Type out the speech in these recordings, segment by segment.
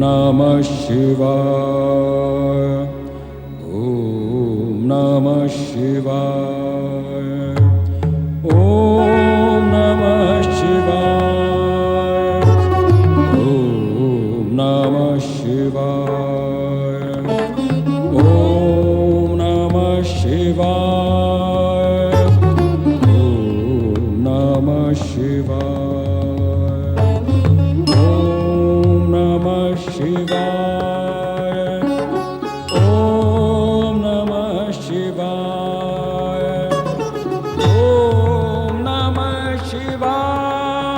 नमः शिवाय। ओम नमः शिवाय। ओम नमः शिवाय। ओम नमः शिवाय। ओम नमः शिवाय। ओम नमः शिवाय। ओम नमः शिवाय। ओम नमः शिवाय। ओम नमः शिवाय। ओम नमः शिवाय। ओम नमः शिवाय।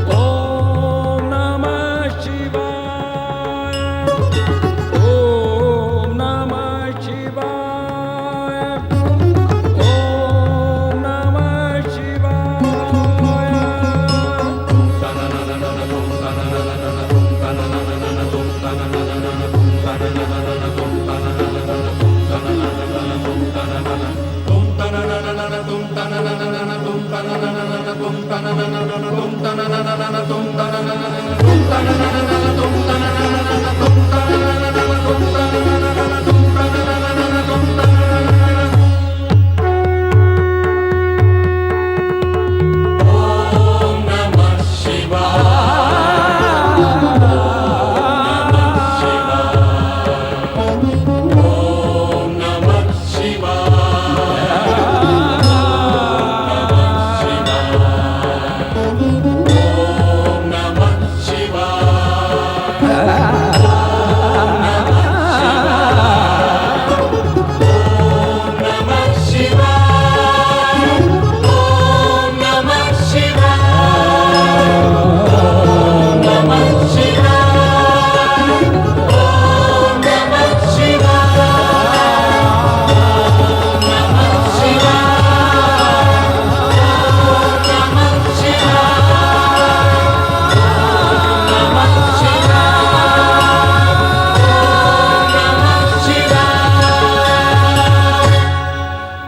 ओम नमः शिवाय।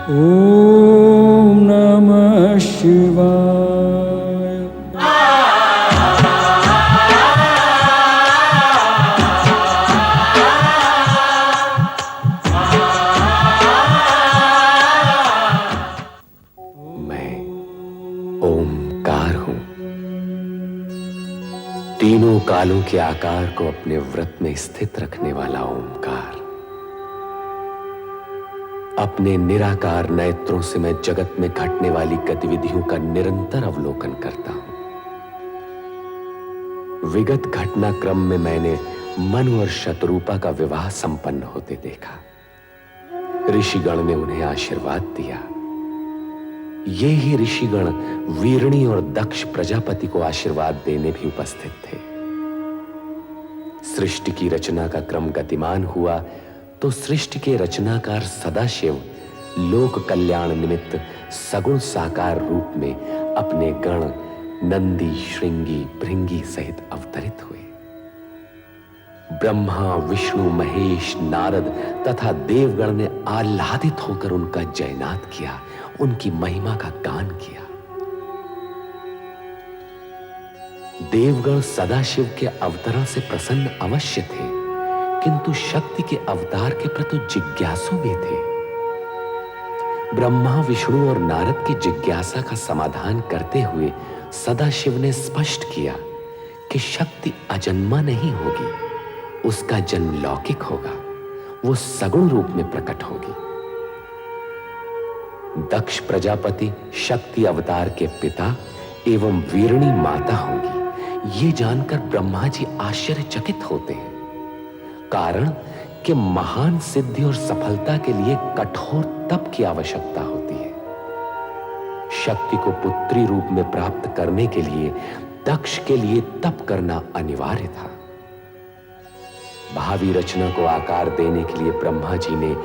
ओम नमः शिवाय। मैं ओमकार हूं, तीनों कालों के आकार को अपने व्रत में स्थित रखने वाला ओमकार। अपने निराकार नेत्रों से मैं जगत में घटने वाली गतिविधियों का निरंतर अवलोकन करता हूं। विगत घटनाक्रम में मैंने मनु और शतरूपा का विवाह संपन्न होते देखा। ऋषिगण ने उन्हें आशीर्वाद दिया। ये ही ऋषिगण वीरणी और दक्ष प्रजापति को आशीर्वाद देने भी उपस्थित थे। सृष्टि की रचना का क्रम गतिमान हुआ तो सृष्टि के रचनाकार सदाशिव लोक कल्याण निमित्त सगुण साकार रूप में अपने गण नंदी, श्रृंगी, भृंगी सहित अवतरित हुए। ब्रह्मा, विष्णु, महेश, नारद तथा देवगण ने आह्लादित होकर उनका जयनाद किया, उनकी महिमा का गान किया। देवगण सदाशिव के अवतरण से प्रसन्न अवश्य थे, किंतु शक्ति के अवतार के प्रति जिज्ञासु भी थे। ब्रह्मा, विष्णु और नारद की जिज्ञासा का समाधान करते हुए सदाशिव ने स्पष्ट किया कि शक्ति अजन्मा नहीं होगी, उसका जन्म लौकिक होगा, वो सगुण रूप में प्रकट होगी। दक्ष प्रजापति शक्ति अवतार के पिता एवं वीरणी माता होंगी, ये जानकर ब्रह्मा जी आश्चर्यचकित होते हैं। कारण कि महान सिद्धि और सफलता के लिए कठोर तप की आवश्यकता होती है। शक्ति को पुत्री रूप में प्राप्त करने के लिए दक्ष के लिए तप करना अनिवार्य था। भावी रचना को आकार देने के लिए ब्रह्मा जी ने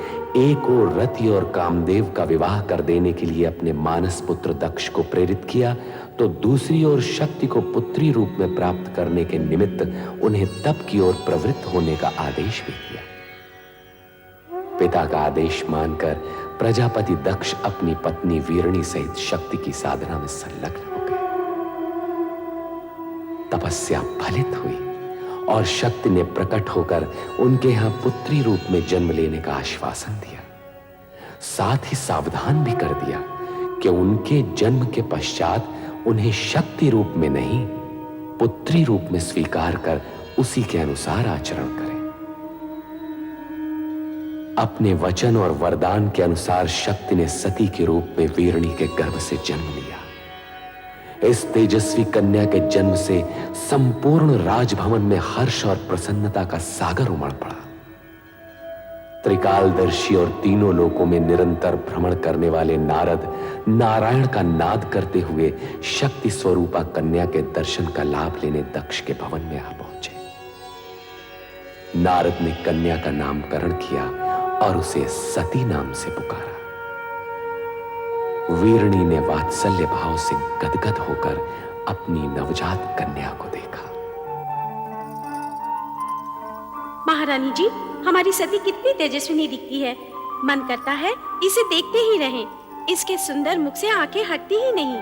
एक ओर रति और कामदेव का विवाह कर देने के लिए अपने मानस पुत्र दक्ष को प्रेरित किया, तो दूसरी ओर शक्ति को पुत्री रूप में प्राप्त करने के निमित्त उन्हें तप की ओर प्रवृत्त होने का आदेश भी दिया। पिता का आदेश मानकर प्रजापति दक्ष अपनी पत्नी वीरणी सहित शक्ति की साधना में संलग्न हो गए। तपस्या फलित हुई और शक्ति ने प्रकट होकर उनके यहां पुत्री रूप में जन्म लेने का आश्वासन दिया। साथ ही सावधान भी कर दिया कि उनके जन्म के पश्चात उन्हें शक्ति रूप में नहीं, पुत्री रूप में स्वीकार कर उसी के अनुसार आचरण करें। अपने वचन और वरदान के अनुसार शक्ति ने सती के रूप में वीरणी के गर्भ से जन्म लिया। इस तेजस्वी कन्या के जन्म से संपूर्ण राजभवन में हर्ष और प्रसन्नता का सागर उमड़ पड़ा। त्रिकालदर्शी और तीनों लोकों में निरंतर भ्रमण करने वाले नारद नारायण का नाद करते हुए शक्ति स्वरूपा कन्या के दर्शन का लाभ लेने दक्ष के भवन में आ पहुंचे। नारद ने कन्या का नामकरण किया और उसे सती नाम से पुकारा। वीरणी ने वात्सल्य भाव से गदगद होकर अपनी नवजात कन्या को देखा। महारानी जी, हमारी सती कितनी तेजस्विनी दिखती है। मन करता है इसे देखते ही रहें। इसके सुंदर मुख से आंखें हटती ही नहीं।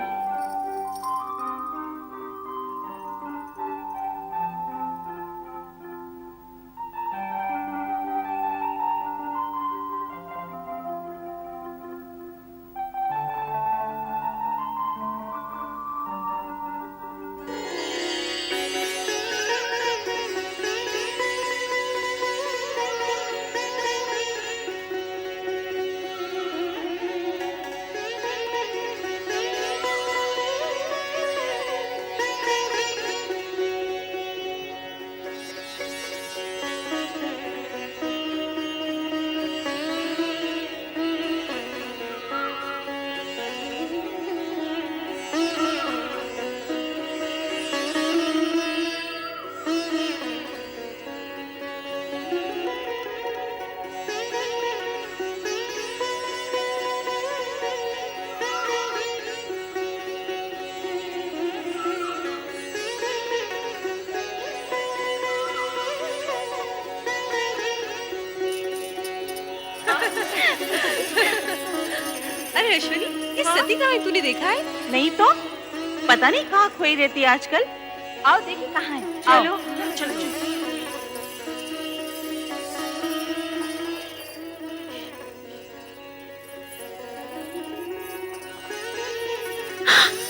अरे अश्विनी, ये सती कहाँ है? तूने देखा है? नहीं तो पता नहीं कहाँ खोई रहती है आजकल। आओ देखिए कहाँ है। चलो चलो चलो।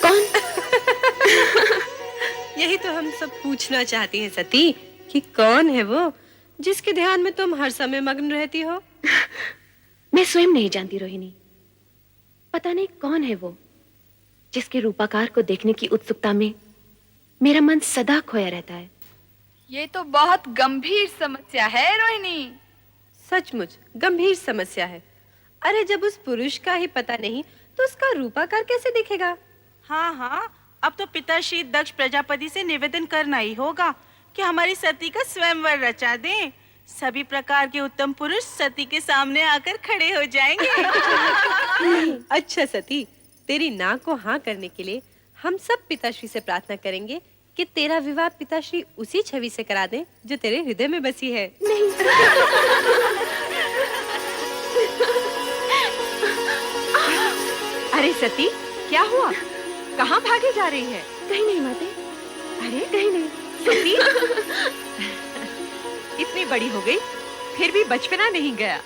कौन? यही तो हम सब पूछना चाहती हैं सती, कि कौन है वो जिसके ध्यान में तुम हर समय मग्न रहती हो? मैं स्वयं नहीं जानती रोहिणी। पता नहीं कौन है वो जिसके रूपाकार को देखने की उत्सुकता में मेरा मन सदा खोया रहता है। ये तो बहुत गंभीर समस्या है रोहिणी। सचमुच गंभीर समस्या है। अरे जब उस पुरुष का ही पता नहीं तो उसका रूपाकार कैसे दिखेगा? हाँ हाँ, अब तो पिताश्री दक्ष प्रजापति से निवेदन करना ही होगा कि हमारी सती का स्वयंवर रचा दें। सभी प्रकार के उत्तम पुरुष सती के सामने आकर खड़े हो जाएंगे। अच्छा सती, तेरी ना को हाँ करने के लिए हम सब पिताश्री से प्रार्थना करेंगे कि तेरा विवाह पिताश्री उसी छवि से करा दें जो तेरे हृदय में बसी है। नहीं। अरे सती, क्या हुआ? कहाँ भागे जा रही है? कहीं नहीं माते। अरे कहीं नहीं। सती इतनी बड़ी हो गई फिर भी बचपना नहीं गया।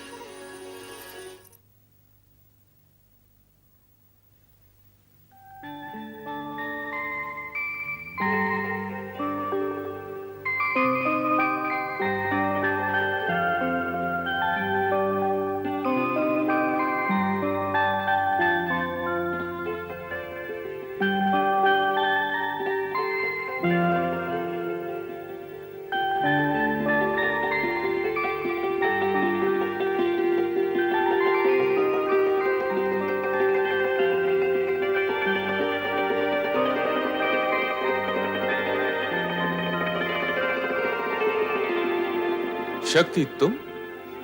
शक्ति तुम?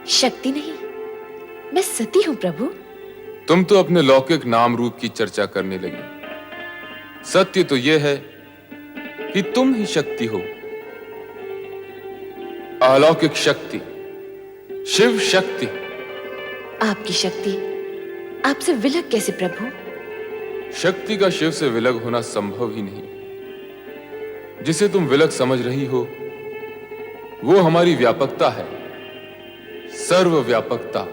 शक्ति नहीं, मैं सती हूँ प्रभु। तुम तो अपने लौकिक नाम रूप की चर्चा करने लगी। सत्य तो यह है कि तुम ही शक्ति हो, अलौकिक शक्ति, शिव शक्ति। आपकी शक्ति आपसे विलग कैसे प्रभु? शक्ति का शिव से विलग होना संभव ही नहीं। जिसे तुम विलग समझ रही हो वो हमारी व्यापकता है, सर्वव्यापकता।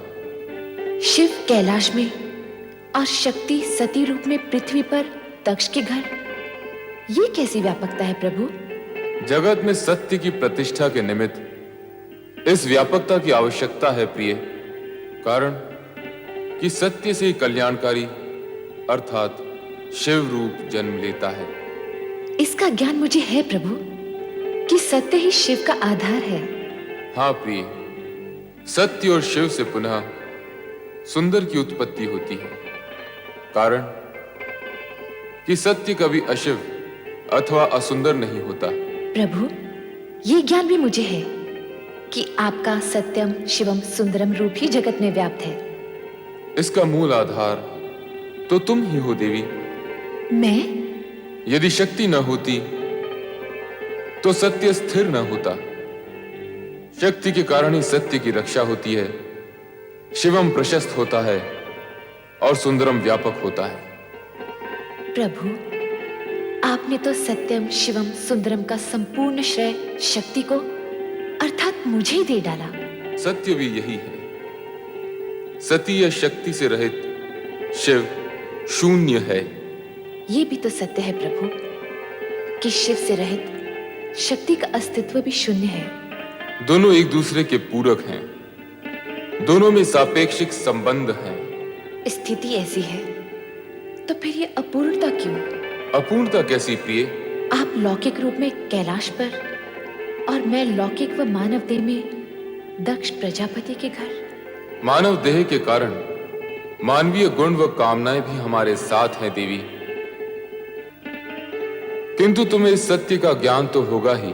शिव कैलाश में और शक्ति सती रूप में पृथ्वी पर दक्ष के घर, ये कैसी व्यापकता है प्रभु? जगत में सत्य की प्रतिष्ठा के निमित्त इस व्यापकता की आवश्यकता है प्रिय, कारण कि सत्य से ही कल्याणकारी अर्थात शिव रूप जन्म लेता है। इसका ज्ञान मुझे है प्रभु कि सत्य ही शिव का आधार है। हाँ प्रिय, सत्य और शिव से पुनः सुंदर की उत्पत्ति होती है, कारण कि सत्य कभी अशिव अथवा असुंदर नहीं होता। प्रभु, ये ज्ञान भी मुझे है कि आपका सत्यम शिवम सुंदरम रूप ही जगत में व्याप्त है। इसका मूल आधार तो तुम ही हो देवी। मैं? यदि शक्ति न होती तो सत्य स्थिर न होता। शक्ति के कारण ही सत्य की रक्षा होती है, शिवम प्रशस्त होता है और सुंदरम व्यापक होता है। प्रभु, आपने तो सत्यम शिवम सुंदरम का संपूर्ण श्रेय शक्ति को अर्थात मुझे ही दे डाला। सत्य भी यही है। सती या शक्ति से रहित शिव शून्य है। ये भी तो सत्य है प्रभु कि शिव से रहित शक्ति का अस्तित्व भी शून्य है। दोनों एक दूसरे के पूरक हैं, दोनों में सापेक्षिक संबंध हैं। स्थिति ऐसी है तो फिर ये अपूर्णता क्यों? अपूर्णता कैसी प्रिय? आप लौकिक रूप में कैलाश पर और मैं लौकिक व मानव देह में दक्ष प्रजापति के घर। मानव देह के कारण मानवीय गुण व कामनाएं भी हमारे साथ हैं देवी, किंतु तुम्हें इस सत्य का ज्ञान तो होगा ही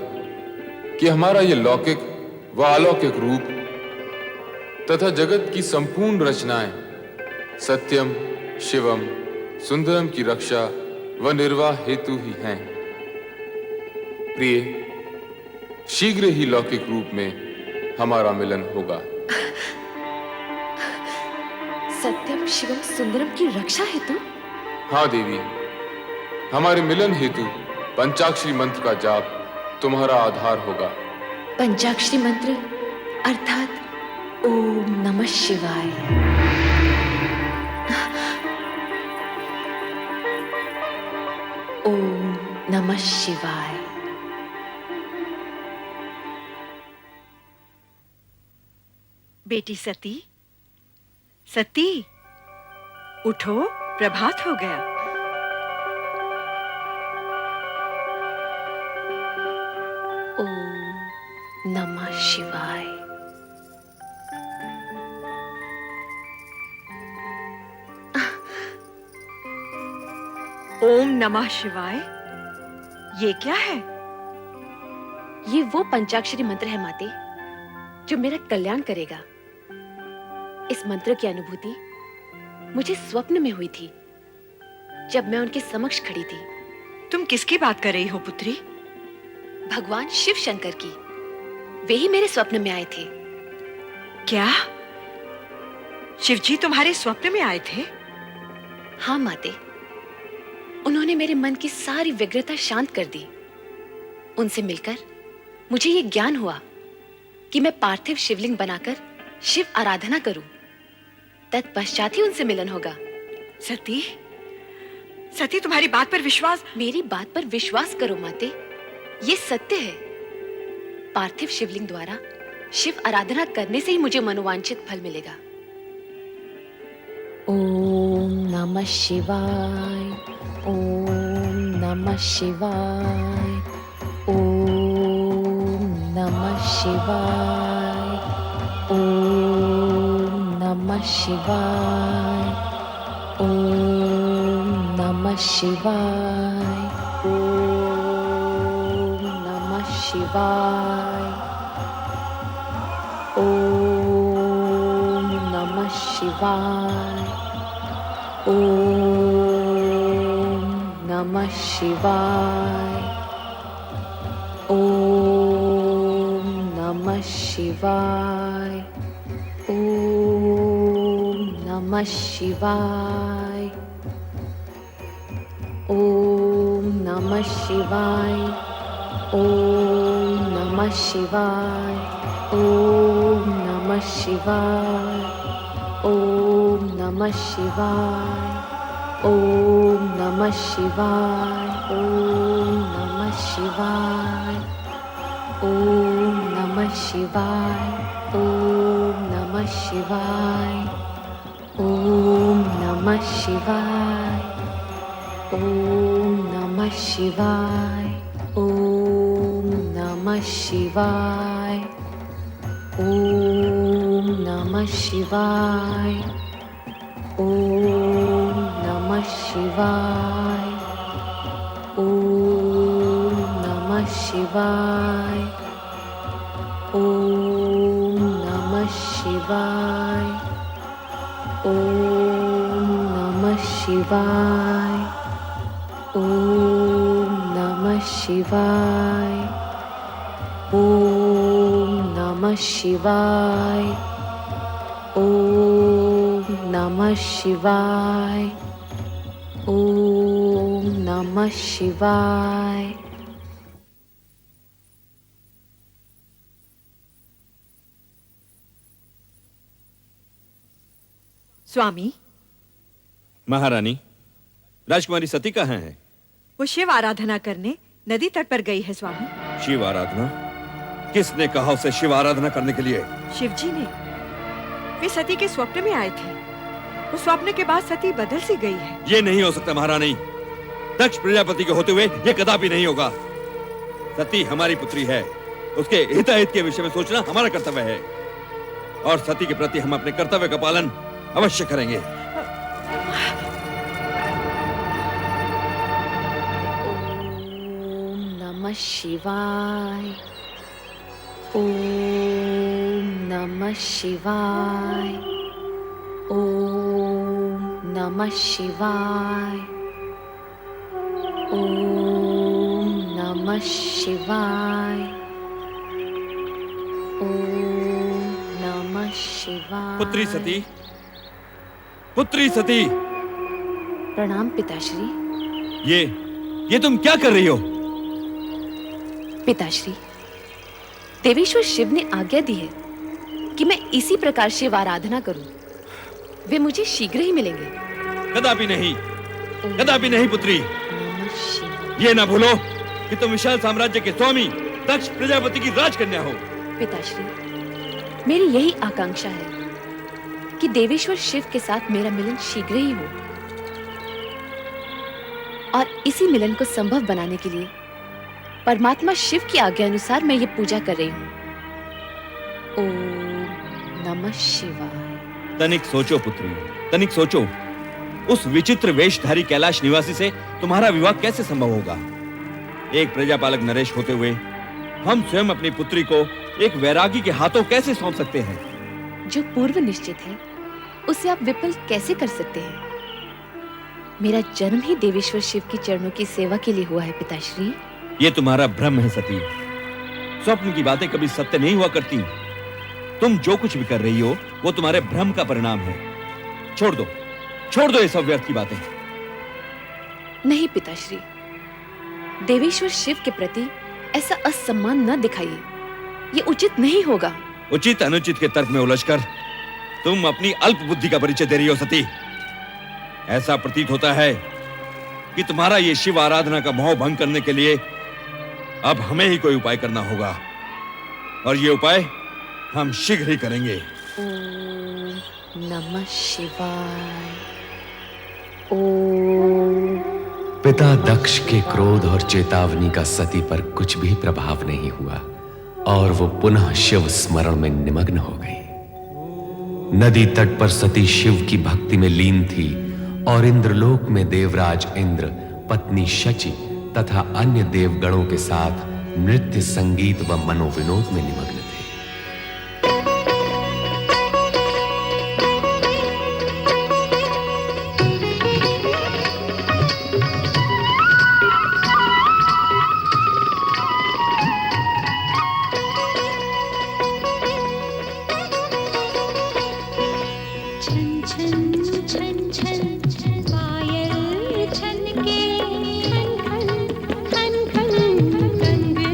कि हमारा यह लौकिक व अलौकिक रूप तथा जगत की संपूर्ण रचनाएं सत्यम शिवम सुंदरम की रक्षा व निर्वाह हेतु ही हैं। प्रिय, शीघ्र ही लौकिक रूप में हमारा मिलन होगा। सत्यम शिवम सुंदरम की रक्षा हेतु? हाँ देवी, हमारे मिलन हेतु पंचाक्षरी मंत्र का जाप तुम्हारा आधार होगा। पंचाक्षरी मंत्र अर्थात ओम नमः शिवाय। ओम नमः शिवाय। बेटी सती, सती उठो, प्रभात हो गया। ओम नमः शिवाय। ओम नमः शिवाय, ये क्या है? ये वो पंचाक्षरी मंत्र है माते जो मेरा कल्याण करेगा। इस मंत्र की अनुभूति मुझे स्वप्न में हुई थी जब मैं उनके समक्ष खड़ी थी। तुम किसकी बात कर रही हो पुत्री? भगवान शिव शंकर की। वे ही मेरे स्वप्न में आए थे। क्या शिवजी तुम्हारे स्वप्न में आए थे? हाँ माते, उन्होंने मेरे मन की सारी व्यग्रता शांत कर दी। उनसे मिलकर मुझे ये ज्ञान हुआ कि मैं पार्थिव शिवलिंग बनाकर शिव आराधना करूं। तत्पश्चात ही उनसे मिलन होगा। सती, सती तुम्हारी बात पर विश्वास। मेरी बात पर विश्वास करो माते, ये सत्य है। पार्थिव शिवलिंग द्वारा शिव आराधना करने से ही मुझे मनोवांछित फल मिलेगा। ओम नमः शिवाय। ओम नमः शिवाय। ओम नमः शिवाय। ओम नमः शिवाय। ओम नमः शिवाय। ओम नमः शिवाय। ओम नमः शिवाय। ओम नमः शिवाय। ओम नमः शिवाय। ओम नमः शिवाय। ओम नमः शिवाय। ओम नमः शिवाय, ओम नमः शिवाय, ओम नमः शिवाय, ओम नमः शिवाय, ओम नमः शिवाय, ओम नमः शिवाय, ओम नमः शिवाय, ओम नमः शिवाय, ओम नमः शिवाय, ओम नमः शिवाय, ओम नमः शिवाय, ओम नमः शिवाय, ओम नमः शिवाय, ओम नमः शिवाय, ओम नमः शिवाय, ओम नमः शिवाय, ओम नमः शिवाय, ओम नमः शिवाय, ओम नमः शिवाय। स्वामी, महारानी, राजकुमारी सती कहाँ है? वो शिव आराधना करने नदी तट पर गई है स्वामी। शिव आराधना? किसने कहा उसे शिव आराधना करने के लिए? शिवजी ने। वे सती के स्वप्न में आए थे। वो स्वप्न के बाद सती बदल सी गई है। ये नहीं हो सकता महारानी। दक्ष प्रजापति के होते हुए ये कदापि नहीं होगा। सती हमारी पुत्री है। उसके हिताहित के विषय में सोचना हमारा कर्तव्य है और सती के प्रति हम अपने कर्तव्य का पालन अवश्य करेंगे। ओम नमः शिवाय, ओम नमः शिवाय, ओम नमः शिवाय, ओम नमः शिवाय, ओम नमः शिवाय। पुत्री सती, पुत्री सती, प्रणाम पिताश्री। ये तुम क्या कर रही हो? पिताश्री, देवेश्वर शिव ने आज्ञा दी है कि मैं इसी प्रकार शिव आराधना करूं। वे मुझे शीघ्र ही मिलेंगे। कदापि नहीं, कदापि नहीं पुत्री। नमः शिवाय। ये ना भूलो कि तुम विशाल साम्राज्य के स्वामी दक्ष प्रजापति की राजकन्या हो। पिताश्री, मेरी यही आकांक्षा है कि देवेश्वर शिव के साथ मेरा मिलन शीघ्र ही हो और इसी मिलन को संभव बनाने के लिए परमात्मा शिव की आज्ञा अनुसार मैं ये पूजा कर रही हूँ। ओम नमः शिवाय। तनिक सोचो पुत्री, तनिक सोचो। उस विचित्र वेशधारी कैलाश निवासी से तुम्हारा विवाह कैसे संभव होगा? एक प्रजापालक नरेश होते हुए हम स्वयं अपनी पुत्री को एक वैरागी के हाथों कैसे सौंप सकते हैं? जो पूर्व निश्चित है उसे आप विफल कैसे कर सकते हैं? मेरा जन्म ही देवेश्वर शिव की चरणों की सेवा के लिए हुआ है पिताश्री। ये तुम्हारा भ्रम है सती। स्वप्न की बातें कभी सत्य नहीं हुआ करती। तुम जो कुछ भी कर रही हो वो तुम्हारे भ्रम का परिणाम है। छोड़ दो ये सब व्यर्थ की बातें। नहीं पिताश्री, देवेश्वर शिव के प्रति ऐसा असम्मान न दिखाइए। ये उचित नहीं होगा। उचित अनुचित के तर्क में उलझकर तुम अपनी अल्प बुद्धि का परिचय दे रही हो सती। ऐसा प्रतीत होता है कि तुम्हारा ये शिव आराधना का मोह भंग करने के लिए अब हमें ही कोई उपाय करना होगा और ये उपाय हम शीघ्र ही करेंगे। ओम नमः शिवाय। ओम। पिता दक्ष के क्रोध और चेतावनी का सती पर कुछ भी प्रभाव नहीं हुआ और वो पुनः शिव स्मरण में निमग्न हो गई। नदी तट पर सती शिव की भक्ति में लीन थी और इंद्रलोक में देवराज इंद्र, पत्नी शची तथा अन्य देवगणों के साथ नृत्य, संगीत व मनोविनोद में निमग्न थे। पायल छन के खन खन खन खन गंग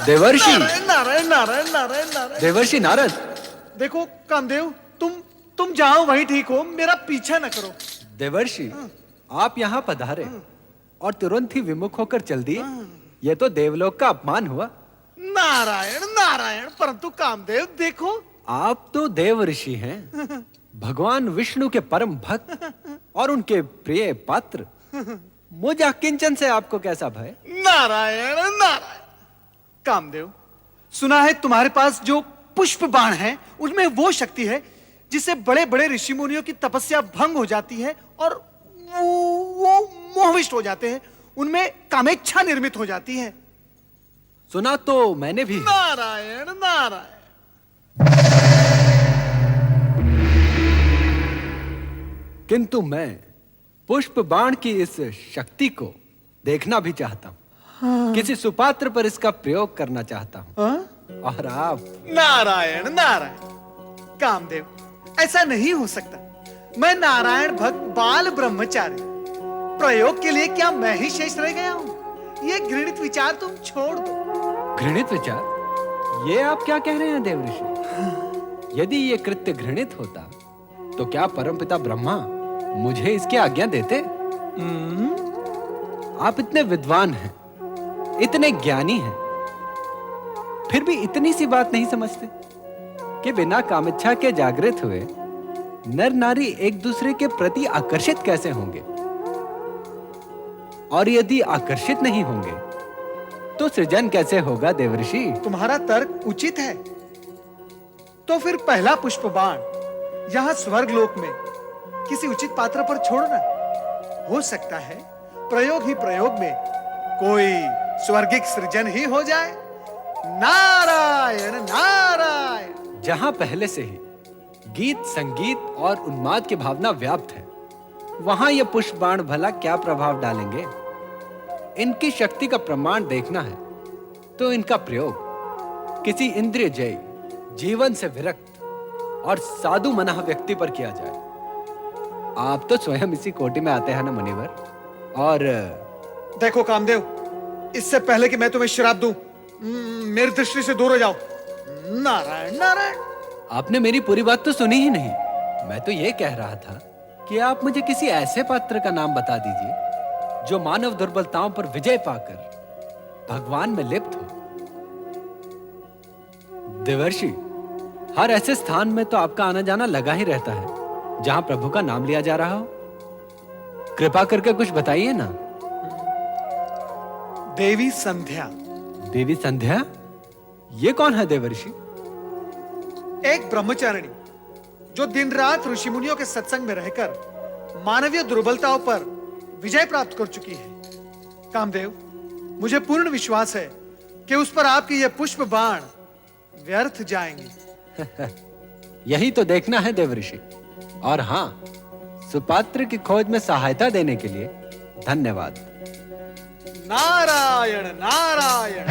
देवर्षि नारायण नारायण नारायण नारायण नारायण। देवर्षि नारद। देखो कामदेव, तुम जहां वहीं ठीक हो, मेरा पीछा न करो। देवर्षि आप यहाँ पधारे और तुरंत ही विमुख होकर चल दिए। यह तो देवलोक का अपमान हुआ। नारायण नारायण, परंतु कामदेव देखो, आप तो देव ऋषि हैं, भगवान विष्णु के परम भक्त और उनके प्रिय पात्र। मुझ अकिंचन से आपको कैसा भय? नारायण नारायण। कामदेव, सुना है तुम्हारे पास जो पुष्प बाण है उनमें वो शक्ति है जिससे बड़े बड़े ऋषि मुनियों की तपस्या भंग हो जाती है और वो मोहविष्ट हो जाते हैं, उनमें कामेच्छा निर्मित हो जाती है। सुना तो मैंने भी। नारायण नारायण। किंतु मैं पुष्प बाण की इस शक्ति को देखना भी चाहता हूं। किसी सुपात्र पर इसका प्रयोग करना चाहता हूं। और आप? नारायण नारायण। कामदेव, ऐसा नहीं हो सकता। मैं नारायण भक्त बाल ब्रह्मचारी, प्रयोग के लिए क्या मैं ही शेष रह गया हूं? ये घृणित विचार तुम छोड़ दो। घृणित विचार? ये आप क्या कह रहे हैं देवऋषि? यदि ये कृत्य घृणित होता तो क्या परमपिता ब्रह्मा मुझे इसकी आज्ञा देते? आप इतने विद्वान हैं, इतने ज्ञानी हैं, फिर भी इतनी सी बात नहीं समझते कि बिना कामेच्छा के जागृत हुए नर नारी एक दूसरे के प्रति आकर्षित कैसे होंगे? और यदि आकर्षित नहीं होंगे तो सृजन कैसे होगा देवर्षि? तुम्हारा तर्क उचित है। तो फिर पहला पुष्प बाण यहां स्वर्ग लोक में किसी उचित पात्र पर छोड़ना। हो सकता है प्रयोग ही प्रयोग में कोई स्वर्गिक सृजन ही हो जाए। नारायण नारायण। जहां पहले से ही गीत संगीत और उन्माद की भावना व्याप्त है, वहां ये पुष्प बाण भला क्या प्रभाव डालेंगे? इनकी शक्ति का प्रमाण देखना है तो इनका प्रयोग किसी इंद्रिय जय, जीवन से विरक्त और साधु मना व्यक्ति पर किया जाए। आप तो स्वयं इसी कोटि में आते हैं ना मुनिवर। और देखो कामदेव, इससे पहले कि मैं तुम्हें श्राप दूं, मेरी दृष्टि से दूर हो जाओ। नारायण नारायण। आपने मेरी पूरी बात तो सुनी ही नहीं। मैं तो ये कह रहा था कि आप मुझे किसी ऐसे पात्र का नाम बता दीजिए जो मानव दुर्बलताओं पर विजय पाकर भगवान में लिप्त हो। देवर्षि, हर ऐसे स्थान में तो आपका आना जाना लगा ही रहता है जहां प्रभु का नाम लिया जा रहा हो। कृपा करके कुछ बताइए ना। देवी संध्या। देवी संध्या? ये कौन है देवर्षि? एक ब्रह्मचारिणी जो दिन रात ऋषि मुनियों के सत्संग में रहकर मानवीय दुर्बलताओं पर विजय प्राप्त कर चुकी है। कामदेव, मुझे पूर्ण विश्वास है कि उस पर आपके ये पुष्प बाण व्यर्थ जाएंगे। यही तो देखना है देवर्षि। और हां, सुपात्र की खोज में सहायता देने के लिए धन्यवाद। नारायण नारायण।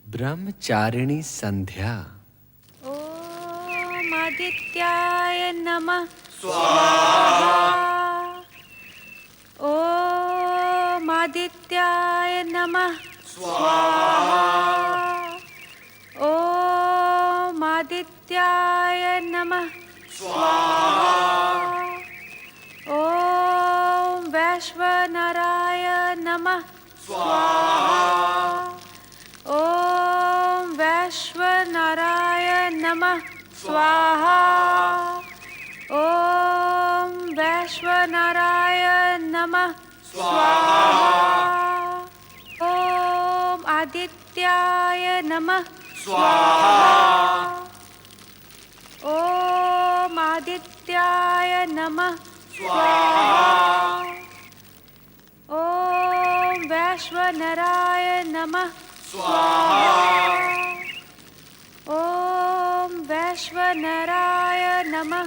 ब्रह्मचारिणी संध्या। ओम आदित्याय नमः स्वाहा। ओम आदित्याय नमः स्वाहा। ओम आदित्याय नमः स्वाहा। ओम वैश्वनराय नमः स्वाहा। ओम वैश्वनराय नमः स्वाहा। ओम वैश्वनराय नमः स्वाहा। ओम आदित्याय नमः स्वाहा। ओम आदित्याय नमः स्वाहा। ओम वैश्वनराय नमः स्वाहा। ओम वैश्वनराय नमः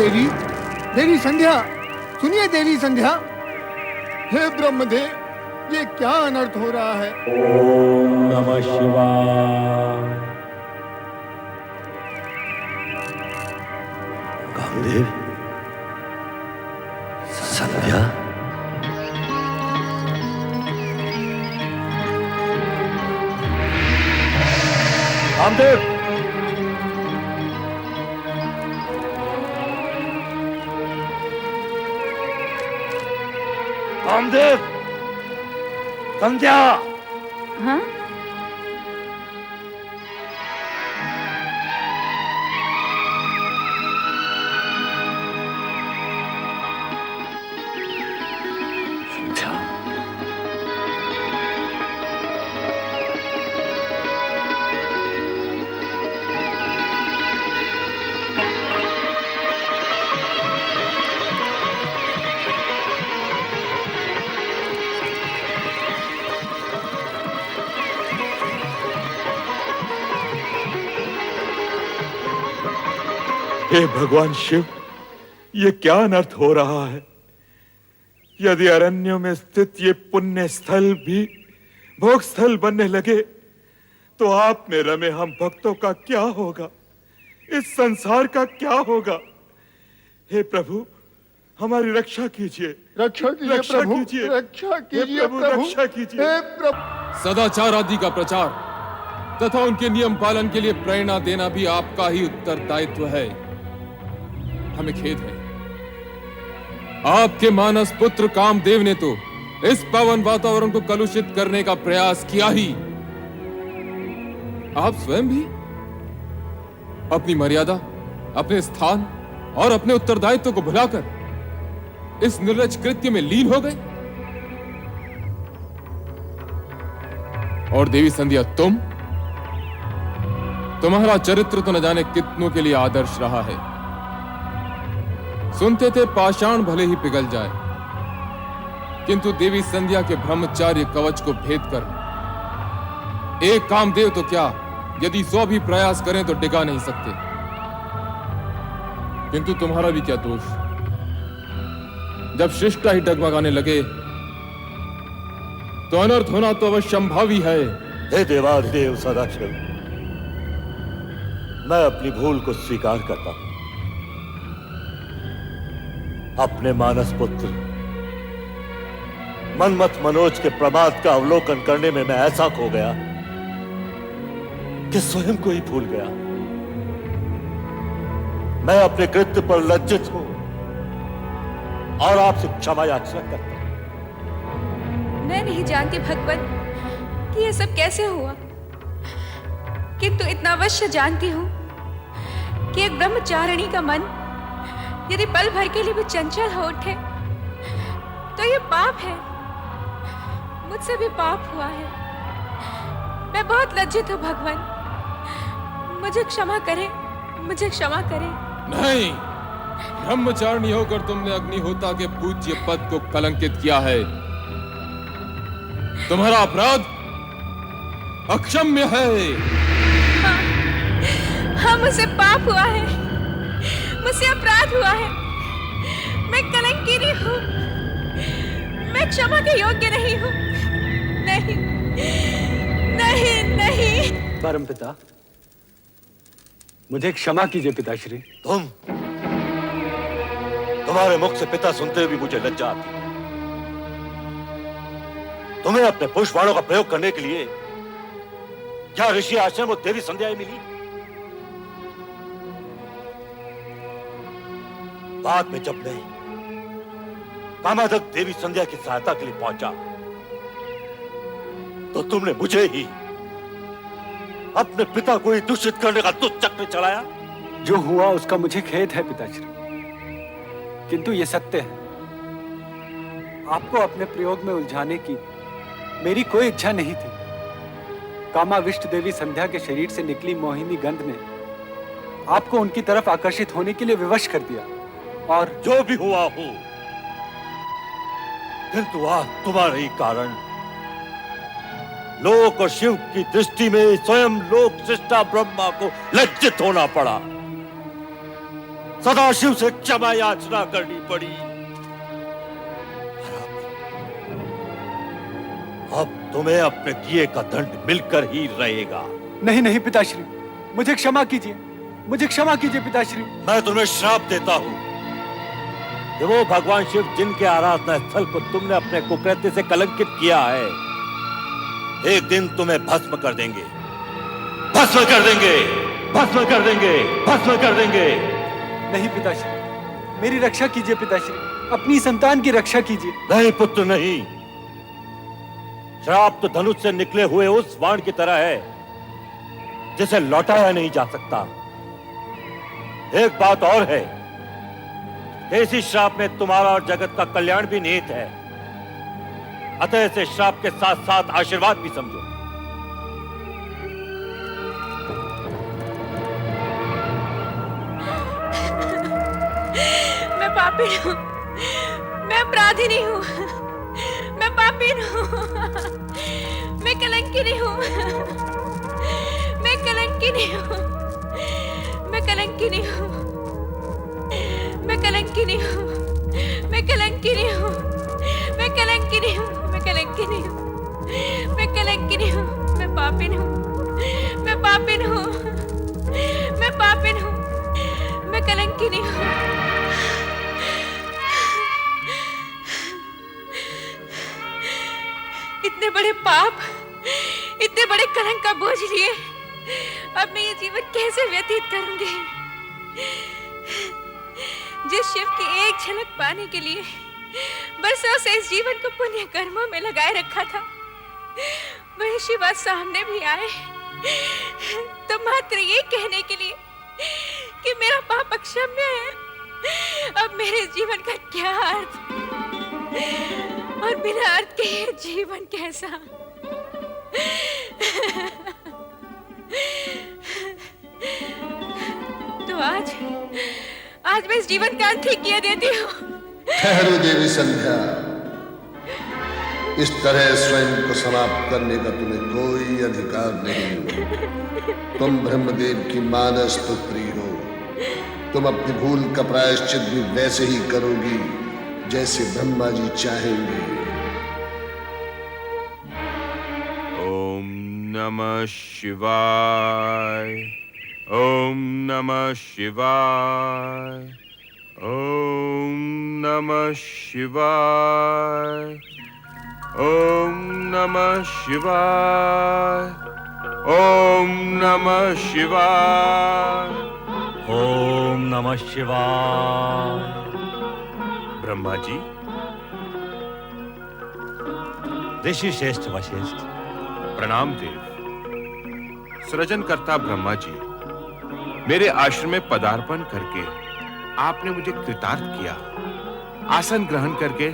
देवी, देवी संध्या, सुनिए देवी संध्या। हे ब्रह्मदेव, ये क्या अनर्थ हो रहा है? ओम नमः शिवाय। कामदेव, संध्या, कामदेव, कामदेव, संध्या। हाँ? संध्या, हे भगवान शिव, ये क्या अनर्थ हो रहा है? यदि अरण्यों में स्थित ये पुण्य स्थल भी भोग स्थल बनने लगे तो आप में रमे हम भक्तों का क्या होगा? इस संसार का क्या होगा? हे प्रभु, हमारी रक्षा कीजिए, रक्षा कीजिए प्रभु, रक्षा कीजिए प्रभु, रक्षा कीजिए। हे प्रभु। सदाचार आदि का प्रचार तथा उनके नियम पालन के लिए प्रेरणा देना भी आपका ही उत्तरदायित्व है। हमें खेद है, आपके मानस पुत्र कामदेव ने तो इस पावन वातावरण को कलुषित करने का प्रयास किया ही। आप स्वयं भी अपनी मर्यादा, अपने स्थान और अपने उत्तरदायित्व को भुलाकर इस निर्लज कृत्य में लीन हो गए। और देवी संध्या, तुम्हारा चरित्र तो न जाने कितनों के लिए आदर्श रहा है। सुनते थे पाषाण भले ही पिघल जाए, किंतु देवी संध्या के ब्रह्मचार्य कवच को भेद कर एक कामदेव तो क्या, यदि 100 भी प्रयास करें तो डिगा नहीं सकते। किंतु तुम्हारा भी क्या दोष? जब शिष्टा ही डगमगाने लगे तो अनर्थ होना तो अवश्य संभावी है। हे देवाधिदेव सदाशिव, मैं अपनी भूल को स्वीकार करता हूं। अपने मानस पुत्र मनमथ मनोज के प्रमाद का अवलोकन करने में मैं ऐसा खो गया कि स्वयं को ही भूल गया। मैं अपने कृत्य पर लज्जित हूं और आपसे क्षमा याचना करता हूं। मैं नहीं जानती भगवान कि यह सब कैसे हुआ, किंतु इतना अवश्य जानती हूँ कि एक ब्रह्मचारिणी का मन यदि पल भर के लिए भी चंचल हो उठे तो ये पाप है। मुझसे भी पाप हुआ है। मैं बहुत लज्जित हूँ भगवान, मुझे क्षमा करें, मुझे क्षमा करें। नहीं, ब्रह्मचारिणी होकर तुमने अग्निहोता के पूज्य पद को कलंकित किया है। तुम्हारा अपराध अक्षम्य है। हाँ, मुझसे पाप हुआ है, मुझसे अपराध हुआ है। मैं कलंकिनी हूँ, मैं क्षमा के योग्य नहीं हूँ। नहीं, नहीं, नहीं। परमपिता, मुझे क्षमा कीजिए पिताश्री। तुम्हारे मुख से पिता सुनते हुए भी मुझे लज्जा आती है। तुम्हें अपने पुष्प बाणों का प्रयोग करने के लिए क्या ऋषि आश्रम और देवी संध्या मिली? बाद में जब मैं कामादक देवी संध्या की सहायता के लिए पहुंचा तो तुमने मुझे ही अपने पिता को ही दूषित करने का दुष्ट चक्र चलाया। जो हुआ उसका मुझे खेद है पिताश्री, किंतु ये सत्य है। आपको अपने प्रयोग में उलझाने की मेरी कोई इच्छा नहीं थी। कामाविष्ट देवी संध्या के शरीर से निकली मोहिनी गंध ने आपको उनकी तरफ आकर्षित होने के लिए विवश कर दिया। और जो भी हुआ हो, किंतु आज तुम्हारे ही कारण लोक और शिव की दृष्टि में स्वयं लोक सृष्टा ब्रह्मा को लज्जित होना पड़ा। सदाशिव से क्षमा याचना करनी पड़ी। अब तुम्हें अपने किए का दंड मिलकर ही रहेगा। नहीं नहीं पिताश्री, मुझे क्षमा कीजिए, मुझे क्षमा कीजिए पिताश्री। मैं तुम्हें श्राप देता हूं कि वो भगवान शिव जिनके आराधना स्थल को तुमने अपने कुकृत्य से कलंकित किया है, एक दिन तुम्हें भस्म कर देंगे, भस्म कर देंगे, भस्म कर देंगे, भस्म कर देंगे। नहीं पिताश्री, मेरी रक्षा कीजिए पिताश्री, अपनी संतान की रक्षा कीजिए। नहीं पुत्र नहीं, श्राप तो धनुष से निकले हुए उस बाण की तरह है जिसे लौटाया नहीं जा सकता। एक बात और है, इसी श्राप में तुम्हारा और जगत का कल्याण भी निहित है, अतः इसे श्राप के साथ साथ आशीर्वाद भी समझो। मैं पापी हूँ, मैं अपराधी हूँ, मैं पापी हूँ, मैं कलंकिनी हूँ, मैं कलंकिनी हूँ, मैं कलंकिनी हूँ, मैं कलंकिनी हूँ, मैं कलंकिनी हूँ, मैं कलंकिनी हूँ, मैं कलंकिनी हूँ, मैं कलंकिनी हूँ, मैं पापिन हूँ, मैं पापिन हूँ, मैं पापिन हूँ, मैं कलंकिनी हूँ। इतने बड़े पाप, इतने बड़े कलंक का बोझ लिए अब मैं ये जीवन कैसे व्यतीत करूंगी? जिस शिव की एक झलक पाने के लिए बरसों से इस जीवन को पुण्य कर्मों में लगाए रखा था, वही शिव आज सामने भी आए तो मात्र ये कहने के लिए कि मेरा पाप अक्षम्य है। अब मेरे जीवन का क्या अर्थ और बिना अर्थ के ये जीवन कैसा? तो आज मैं इस जीवन का अंत ही किए देती हूँ। ठहरो देवी संध्या, इस तरह स्वयं को समाप्त करने का तुम्हें कोई अधिकार नहीं। तुम ब्रह्मदेव की मानस पुत्री हो, तुम अपनी भूल का प्रायश्चित भी वैसे ही करोगी जैसे ब्रह्मा जी चाहेंगे। ओम नमः शिवाय, ओम नमः शिवाय, ओम नमः शिवाय, ओम नमः शिवाय, ओम नमः शिवाय, ओम नमः शिवाय। ब्रह्मा जी, ऋषि श्रेष्ठ वशिष्ठ, प्रणाम देव। सृजनकर्ता ब्रह्मा जी, मेरे आश्रम में पदार्पण करके आपने मुझे कृतार्थ किया। आसन ग्रहण करके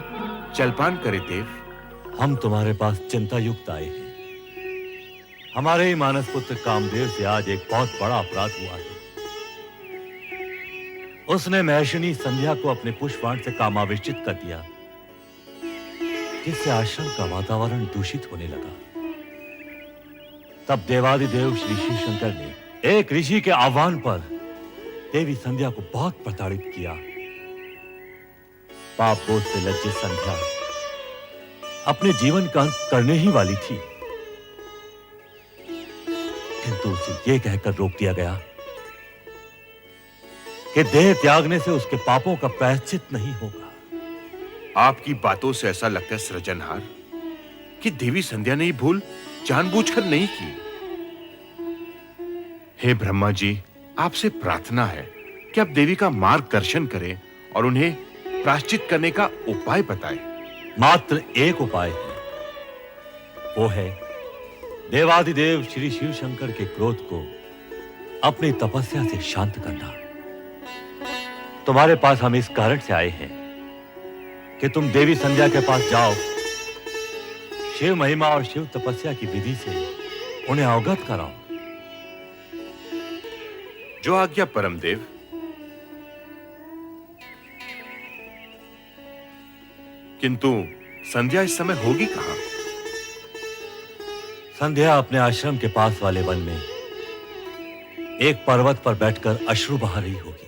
जलपान करे देव। हम तुम्हारे पास चिंता युक्त आए हैं। हमारे ही मानस पुत्र कामदेव से आज एक बहुत बड़ा अपराध हुआ है। उसने महर्षिनी संध्या को अपने पुष्पबाण से कामावेशित कर दिया, जिससे आश्रम का वातावरण दूषित होने लगा। तब देवादिदेव श्री शिव शंकर ने एक ऋषि के आह्वान पर देवी संध्या को बहुत प्रताड़ित किया। पाप बोझ से लज्जित संध्या अपने जीवन का अंत करने ही वाली थी, किंतु उसे यह कहकर रोक दिया गया कि देह त्यागने से उसके पापों का प्रायश्चित नहीं होगा। आपकी बातों से ऐसा लगता है सृजनहार कि देवी संध्या ने ये भूल जानबूझकर नहीं की। हे ब्रह्मा जी, आपसे प्रार्थना है कि आप देवी का मार्गदर्शन करें और उन्हें प्रायश्चित करने का उपाय बताएं। मात्र एक उपाय है, वो है देवादिदेव श्री शिव शंकर के क्रोध को अपनी तपस्या से शांत करना। तुम्हारे पास हम इस कारण से आए हैं कि तुम देवी संध्या के पास जाओ, शिव महिमा और शिव तपस्या की विधि से उन्हें अवगत कराओ। जो आज्ञा परमदेव। किंतु संध्या इस समय होगी कहां? संध्या अपने आश्रम के पास वाले वन में एक पर्वत पर बैठकर अश्रु बहा रही होगी।